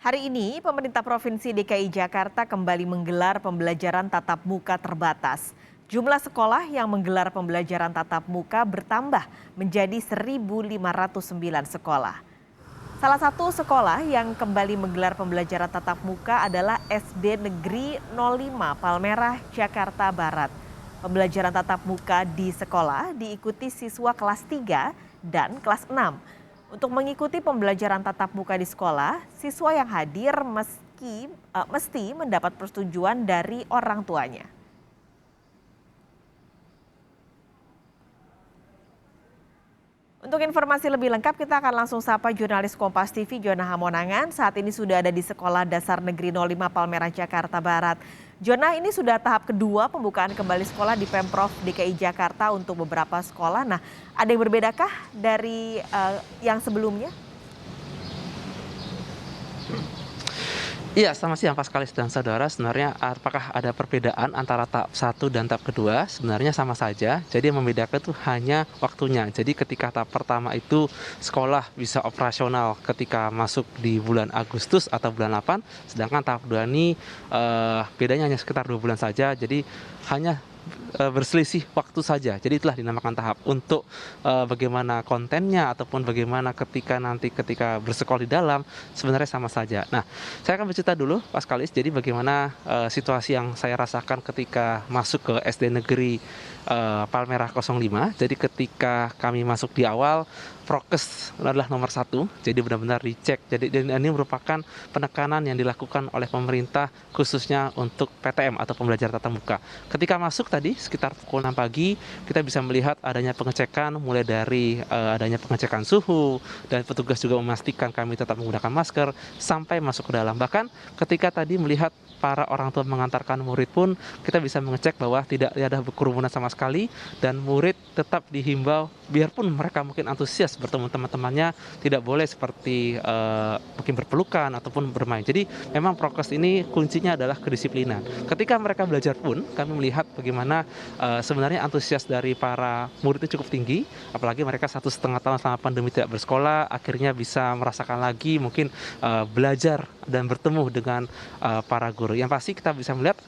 Hari ini, pemerintah Provinsi DKI Jakarta kembali menggelar pembelajaran tatap muka terbatas. Jumlah sekolah yang menggelar pembelajaran tatap muka bertambah menjadi 1.509 sekolah. Salah satu sekolah yang kembali menggelar pembelajaran tatap muka adalah SD Negeri 05 Palmerah, Jakarta Barat. Pembelajaran tatap muka di sekolah diikuti siswa kelas 3 dan kelas 6. Untuk mengikuti pembelajaran tatap muka di sekolah, siswa yang hadir mesti mendapat persetujuan dari orang tuanya. Untuk informasi lebih lengkap, kita akan langsung sapa jurnalis Kompas TV Jona Hamonangan. Saat ini sudah ada di Sekolah Dasar Negeri 05 Palmerah, Jakarta Barat. Jona, ini sudah tahap kedua pembukaan kembali sekolah di Pemprov DKI Jakarta untuk beberapa sekolah. Nah, ada yang berbedakah dari yang sebelumnya? Iya, selamat siang Pak Kalis dan saudara. Sebenarnya apakah ada perbedaan antara tahap 1 dan tahap kedua? Sebenarnya sama saja. Jadi yang membedakan itu hanya waktunya. Jadi ketika tahap pertama itu sekolah bisa operasional ketika masuk di bulan Agustus atau bulan 8, sedangkan tahap kedua ini bedanya hanya sekitar 2 bulan saja. Jadi hanya berselisih waktu saja. Jadi itulah dinamakan tahap. Untuk bagaimana kontennya ataupun bagaimana ketika bersekolah di dalam sebenarnya sama saja. Nah, saya akan bercerita dulu Pak Kalis. Jadi bagaimana situasi yang saya rasakan ketika masuk ke SD Negeri Palmerah 05. Jadi ketika kami masuk di awal, prokes adalah nomor 1, jadi benar-benar dicek. Jadi ini merupakan penekanan yang dilakukan oleh pemerintah khususnya untuk PTM atau pembelajaran tatap muka. Ketika masuk tadi sekitar pukul 6 pagi, kita bisa melihat adanya pengecekan mulai dari adanya pengecekan suhu, dan petugas juga memastikan kami tetap menggunakan masker sampai masuk ke dalam. Bahkan ketika tadi melihat para orang tua mengantarkan murid pun, kita bisa mengecek bahwa tidak ada kerumunan sama sekali, dan murid tetap dihimbau biarpun mereka mungkin antusias bertemu teman-temannya, tidak boleh seperti mungkin berpelukan ataupun bermain. Jadi memang prokes ini kuncinya adalah kedisiplinan. Ketika mereka belajar pun kami melihat bagaimana sebenarnya antusias dari para murid itu cukup tinggi, apalagi mereka 1,5 tahun selama pandemi tidak bersekolah, akhirnya bisa merasakan lagi mungkin belajar dan bertemu dengan para guru. Yang pasti kita bisa melihat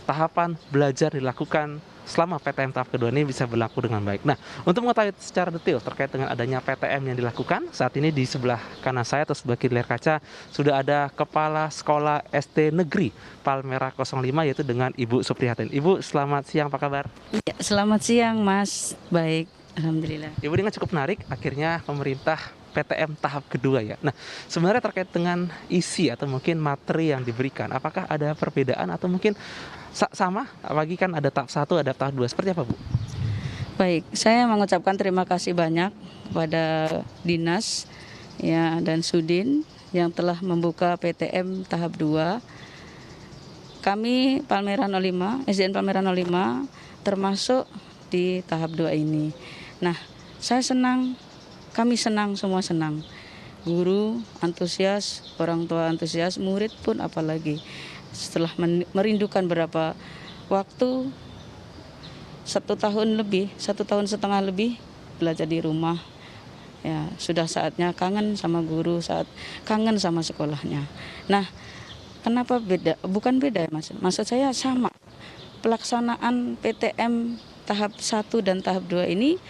tahapan belajar dilakukan selama PTM tahap kedua ini bisa berlaku dengan baik. Nah, untuk mengetahui secara detail terkait dengan adanya PTM yang dilakukan, saat ini di sebelah kanan saya atau sebelah kiri layar kaca sudah ada Kepala Sekolah SD Negeri Palmerah 05, yaitu dengan Ibu Suprihatin. Ibu, selamat siang, apa kabar? Ya, selamat siang Mas, baik, Alhamdulillah. Ibu, dengan cukup menarik, akhirnya pemerintah PTM tahap kedua ya. Nah, sebenarnya terkait dengan isi atau mungkin materi yang diberikan, apakah ada perbedaan atau mungkin sama? Apalagi kan ada tahap 1, ada tahap 2. Seperti apa, Bu? Baik, saya mengucapkan terima kasih banyak kepada Dinas ya dan Sudin yang telah membuka PTM tahap 2. Kami Palmerah 05, SDN Palmerah 05 termasuk di tahap 2 ini. Nah, saya senang, kami senang, semua senang. Guru antusias, orang tua antusias, murid pun apalagi. Setelah merindukan beberapa waktu, 1 tahun lebih, 1,5 tahun lebih belajar di rumah. Ya, sudah saatnya kangen sama guru, saat kangen sama sekolahnya. Nah, kenapa beda? Bukan beda ya Mas. Maksud saya sama. Pelaksanaan PTM tahap 1 dan tahap 2 ini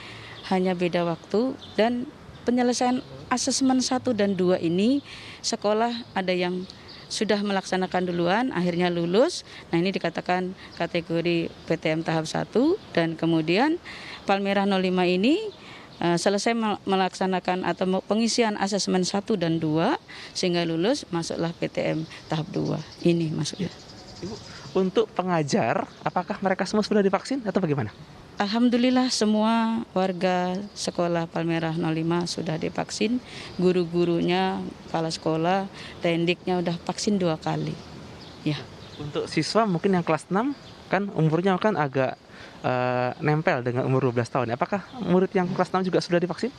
hanya beda waktu, dan penyelesaian asesmen 1 dan 2 ini sekolah ada yang sudah melaksanakan duluan, akhirnya lulus. Nah, ini dikatakan kategori PTM tahap 1, dan kemudian Palmerah 05 ini selesai melaksanakan atau pengisian asesmen 1 dan 2 sehingga lulus, masuklah PTM tahap 2. Ini maksudnya. Ibu, untuk pengajar, apakah mereka semua sudah divaksin atau bagaimana? Alhamdulillah semua warga sekolah Palmerah 05 sudah divaksin, guru-gurunya, kepala sekolah, tendiknya udah vaksin 2 kali. Ya. Untuk siswa mungkin yang kelas 6 kan umurnya kan agak nempel dengan umur 12 tahun. Apakah murid yang kelas 6 juga sudah divaksin?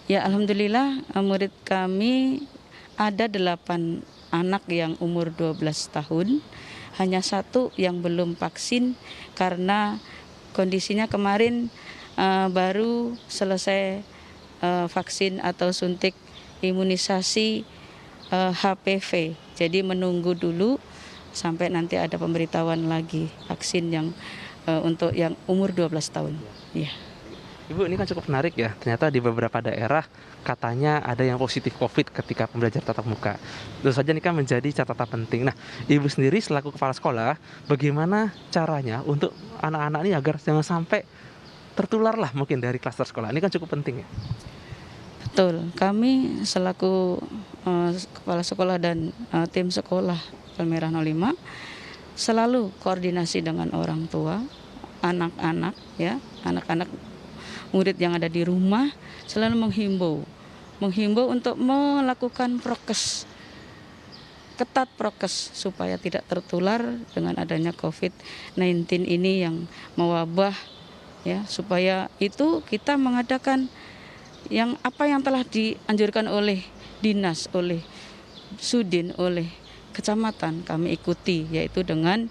Ya, alhamdulillah murid kami ada 8 anak yang umur 12 tahun, hanya 1 yang belum vaksin karena kondisinya kemarin baru selesai vaksin atau suntik imunisasi HPV. Jadi menunggu dulu sampai nanti ada pemberitahuan lagi vaksin yang untuk yang umur 12 tahun. Ya. Ibu, ini kan cukup menarik ya. Ternyata di beberapa daerah katanya ada yang positif COVID ketika pembelajaran tatap muka. Tentu saja ini kan menjadi catatan penting. Nah, Ibu sendiri selaku kepala sekolah, bagaimana caranya untuk anak-anak ini agar jangan sampai tertular lah mungkin dari klaster sekolah. Ini kan cukup penting ya. Betul, kami selaku kepala sekolah dan tim sekolah Palmerah 05 selalu koordinasi dengan orang tua, anak-anak ya, anak-anak murid yang ada di rumah selalu menghimbau untuk melakukan prokes, ketat prokes supaya tidak tertular dengan adanya COVID-19 ini yang mewabah ya, supaya itu kita mengadakan yang apa yang telah dianjurkan oleh dinas, oleh Sudin, oleh kecamatan kami ikuti, yaitu dengan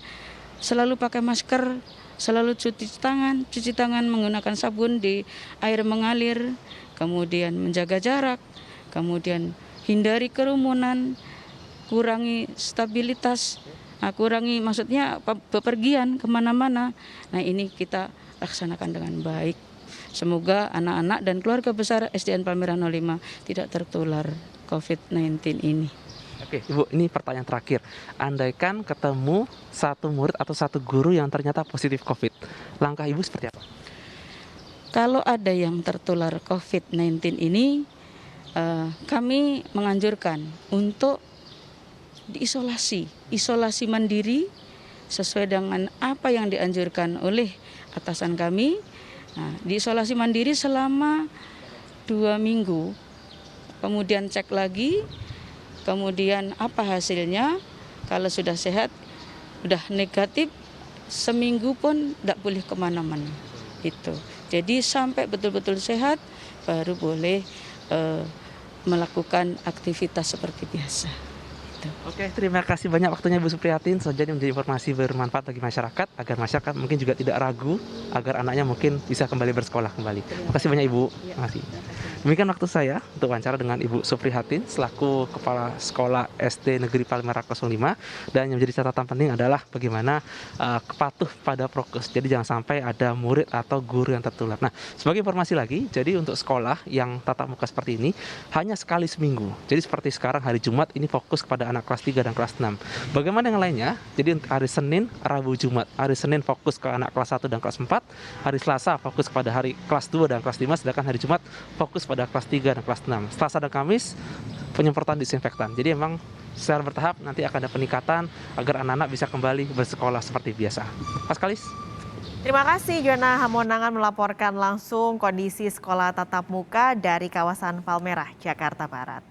selalu pakai masker, selalu cuci tangan menggunakan sabun di air mengalir, kemudian menjaga jarak, kemudian hindari kerumunan, kurangi stabilitas, kurangi maksudnya bepergian kemana-mana. Nah ini kita laksanakan dengan baik. Semoga anak-anak dan keluarga besar SDN Palmerah 05 tidak tertular COVID-19 ini. Oke, Ibu, ini pertanyaan terakhir. Andaikan ketemu satu murid atau satu guru yang ternyata positif COVID, langkah Ibu seperti apa? Kalau ada yang tertular COVID-19 ini, kami menganjurkan untuk isolasi mandiri sesuai dengan apa yang dianjurkan oleh atasan kami. Nah, diisolasi mandiri selama 2 minggu, kemudian cek lagi, kemudian apa hasilnya, kalau sudah sehat, sudah negatif, seminggu pun tidak boleh kemana-mana. Itu. Jadi sampai betul-betul sehat, baru boleh melakukan aktivitas seperti biasa. Oke, terima kasih banyak waktunya Ibu Suprihatin. Saja ini menjadi informasi bermanfaat bagi masyarakat, agar masyarakat mungkin juga tidak ragu, agar anaknya mungkin bisa kembali bersekolah kembali. Terima kasih banyak Ibu. Terima kasih. Demikian waktu saya untuk wawancara dengan Ibu Suprihatin selaku Kepala Sekolah SD Negeri Palmerah 05, dan yang menjadi catatan penting adalah bagaimana kepatuh pada prokes. Jadi jangan sampai ada murid atau guru yang tertular. Nah, sebagai informasi lagi, jadi untuk sekolah yang tatap muka seperti ini hanya sekali seminggu. Jadi seperti sekarang hari Jumat ini fokus kepada anak kelas 3 dan kelas 6. Bagaimana yang lainnya? Jadi hari Senin, Rabu, Jumat. Hari Senin fokus ke anak kelas 1 dan kelas 4. Hari Selasa fokus kepada hari kelas 2 dan kelas 5, sedangkan hari Jumat fokus pada kelas 3 dan kelas 6. Selasa dan Kamis penyemprotan disinfektan. Jadi memang secara bertahap nanti akan ada peningkatan agar anak-anak bisa kembali bersekolah seperti biasa. Mas Kalis. Terima kasih Jona Hamonangan melaporkan langsung kondisi sekolah tatap muka dari kawasan Palmerah, Jakarta Barat.